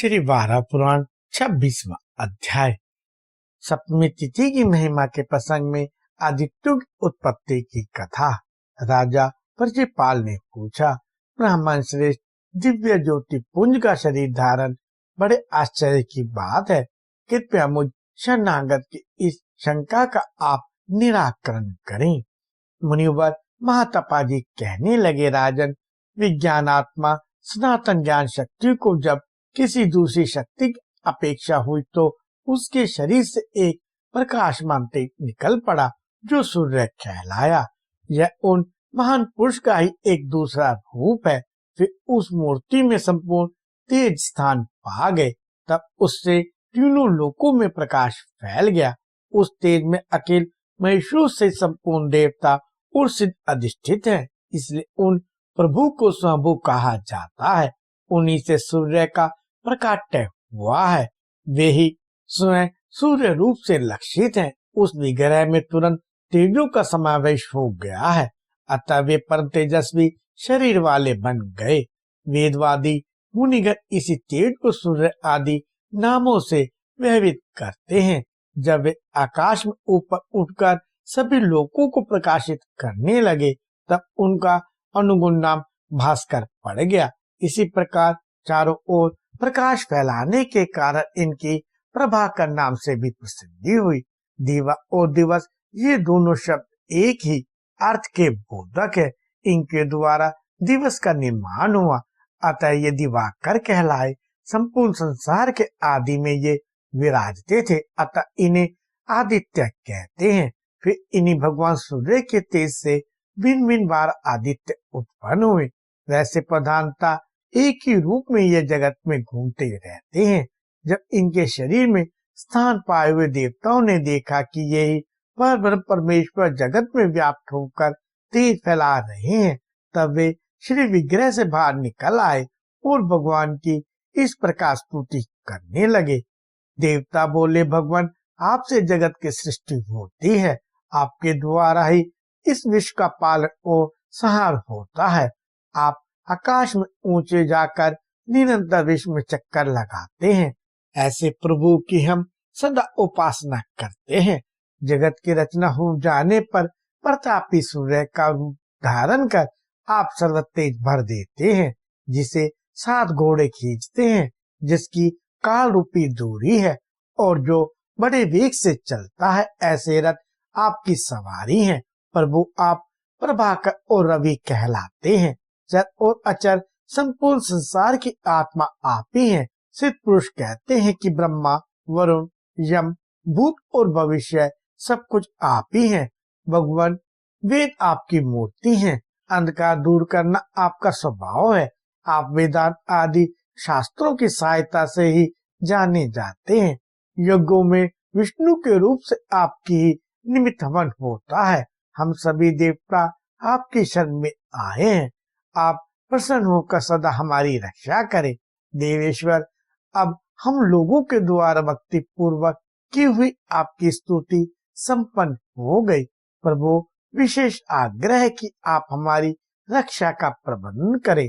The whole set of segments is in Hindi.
श्री वारा पुराण 26वां अध्याय। सप्तमी तिथि की महिमा के प्रसंग में आदित्यों की उत्पत्ति की कथा। राजा प्रजेपाल ने पूछा, ब्राह्मण श्रेष्ठ, दिव्य ज्योति पुंज का शरीर धारण बड़े आश्चर्य की बात है। कृपया मुझ शरणागत की इस शंका का आप निराकरण करें। मुनिवर महातपा जी कहने लगे, राजन, विज्ञानात्मा सनातन ज्ञान शक्ति को जब किसी दूसरी शक्ति की अपेक्षा हुई तो उसके शरीर से एक प्रकाशमान तेज निकल पड़ा जो सूर्य कहलाया। यह उन महान पुरुष का ही एक दूसरा रूप है। फिर उस मूर्ति में संपूर्ण तेज स्थान पा गए। तब उससे तीनों लोकों में प्रकाश फैल गया। उस तेज में अकेल महेश्वर से संपूर्ण देवता और सिद्ध अधिष्ठित है। इसलिए उन प्रभु को स्वयंभू कहा जाता है। उन्हीं से सूर्य का प्रकाट्य हुआ है। वे ही स्वयं सूर्य रूप से लक्षित हैं। उस विग्रह में तुरंत तेजों का समावेश हो गया है। अतः वे परम तेजस्वी शरीर वाले बन गए। वेदवादी मुनिगण इसी तेज को सूर्य आदि नामों से व्यवहित करते हैं। जब वे आकाश में ऊपर उठकर सभी लोकों को प्रकाशित करने लगे तब उनका अनुगुण नाम भास्कर पड़ गया। इसी प्रकार चारों ओर प्रकाश फैलाने के कारण इनकी प्रभाकर नाम से भी प्रसिद्धि हुई। दीवा और दिवस ये दोनों शब्द एक ही अर्थ के बोधक है। इनके द्वारा दिवस का निर्माण हुआ। अतः ये दिवाकर कहलाए। संपूर्ण संसार के आदि में ये विराजते थे। अतः इन्हें आदित्य कहते हैं। फिर इन्हीं भगवान सूर्य के तेज से भिन्न भिन्न बार आदित्य उत्पन्न हुए। वैसे प्रधानता एक ही रूप में ये जगत में घूमते रहते हैं। जब इनके शरीर में स्थान पाए हुए देवताओं ने देखा कि यही परब्रह्म परमेश्वर जगत में व्याप्त होकर तेज फैला रहे हैं, तब वे श्री विग्रह से बाहर निकल आए और भगवान की इस प्रकार स्तुति करने लगे। देवता बोले, भगवान, आपसे जगत की सृष्टि होती है। आपके द्वारा ही इस विश्व का पालन और संहार होता है। आप आकाश में ऊंचे जाकर निरंतर विश्व में चक्कर लगाते हैं। ऐसे प्रभु की हम सदा उपासना करते हैं। जगत की रचना हो जाने पर प्रतापी सूर्य का रूप धारण कर आप सर्वतेज भर देते हैं, जिसे 7 घोड़े खींचते हैं, जिसकी काल रूपी दूरी है और जो बड़े वेग से चलता है। ऐसे रथ आपकी सवारी है। प्रभु, आप प्रभाकर और रवि कहलाते हैं। चर और अचर संपूर्ण संसार की आत्मा आप ही हैं। सिद्ध पुरुष कहते हैं कि ब्रह्मा, वरुण, यम, भूत और भविष्य सब कुछ आप ही हैं। भगवान, वेद आपकी मूर्ति हैं। अंधकार दूर करना आपका स्वभाव है। आप वेदांत आदि शास्त्रों की सहायता से ही जाने जाते हैं। यज्ञों में विष्णु के रूप से आपकी ही निमित्त हवन होता है। हम सभी देवता आपकी शरण में आए हैं। आप प्रसन्न होकर सदा हमारी रक्षा करें। देवेश्वर, अब हम लोगों के द्वारा भक्ति पूर्वक की हुई आपकी स्तुति संपन्न हो गई। प्रभु, विशेष आग्रह है कि आप हमारी रक्षा का प्रबंध करें।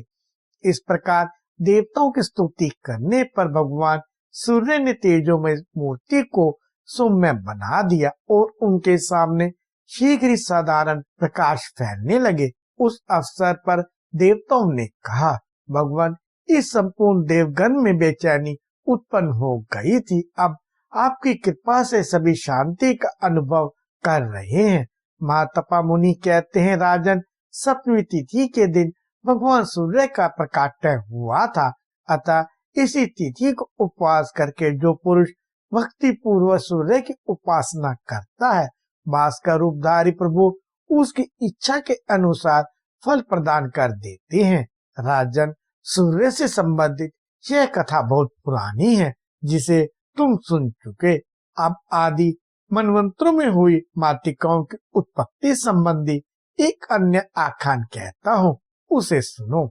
इस प्रकार देवताओं की स्तुति करने पर भगवान सूर्य ने तेजोमय मूर्ति को सौम्य बना दिया और उनके सामने शीघ्र ही साधारण प्रकाश फैलने लगे। उस अवसर पर देवताओं ने कहा, भगवान, इस संपूर्ण देवगण में बेचैनी उत्पन्न हो गई थी। अब आपकी कृपा से सभी शांति का अनुभव कर रहे हैं। महातपा मुनि कहते हैं, राजन, सप्तमी तिथि के दिन भगवान सूर्य का प्रकाट्य हुआ था। अतः इसी तिथि को उपवास करके जो पुरुष भक्ति पूर्वक सूर्य की उपासना करता है, भास्कर रूपधारी प्रभु उसकी इच्छा के अनुसार फल प्रदान कर देते हैं। राजन, सूर्य से संबंधित यह कथा बहुत पुरानी है, जिसे तुम सुन चुके। अब आदि मनवंतरों में हुई मातृकाओं की उत्पत्ति संबंधी एक अन्य आख्यान कहता हूँ, उसे सुनो।